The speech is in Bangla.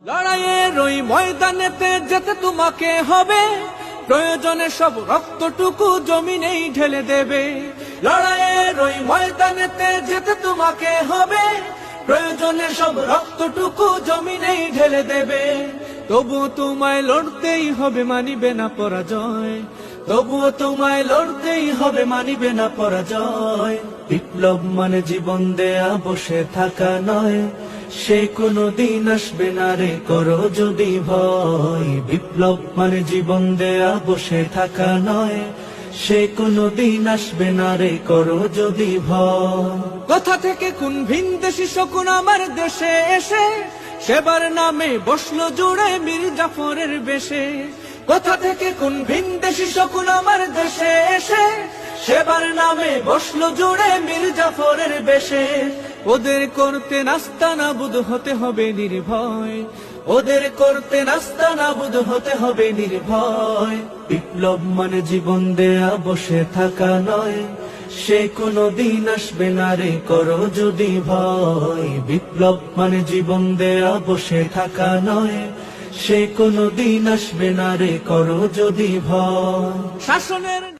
লড়াইয়ের ওই ময়দানেতে যেতে তোমাকে হবে, প্রয়োজনে সব রক্তটুকু জমিনেই ঢেলে দেবে। লড়াইয়ের ওই ময়দানেতে যেতে তোমাকে হবে, প্রয়োজনে সব রক্তটুকু জমিনেই ঢেলে দেবে। তবুও তোমায় লড়তেই হবে, মানিবে না পরাজয়। তবুও তোমায় লড়তেই হবে, মানিবে না পরাজয়। বিপ্লব মানে জীবন দেয়া, বসে থাকা নয়। সে কোনো দিন আসবে না রে, করো যদি ভয়। বিপ্লব মানে জীবন দেয়া, বসে থাকা নয়। সে কোনো দিন আসবে না রে, করো যদি ভয়। কোথা থেকে কোন ভিনদেশী শকুন আমার দেশে এসে সেবার নামে বসলো জুড়ে মীর জাফরের বেশে। কোথা থেকে কোন ভিনদেশী শকুন আমার দেশে এসে সেবার নামে বসলো জুড়ে মীর জাফরের বেশে। ওদের করতে নাস্তানাবুদ হতে হবে নির্ভয়। ওদের করতে নাস্তানাবুদ হতে হবে নির্ভয়। বিপ্লব মানে জীবন দেয়া, বসে থাকা নয়। সে কোনো দিন আসবে না রে, করো যদি ভয়। বিপ্লব মানে জীবন দেয়া, বসে থাকা নয়। সে কোনো দিন আসবে না রে, করো যদি ভয়। শাসনের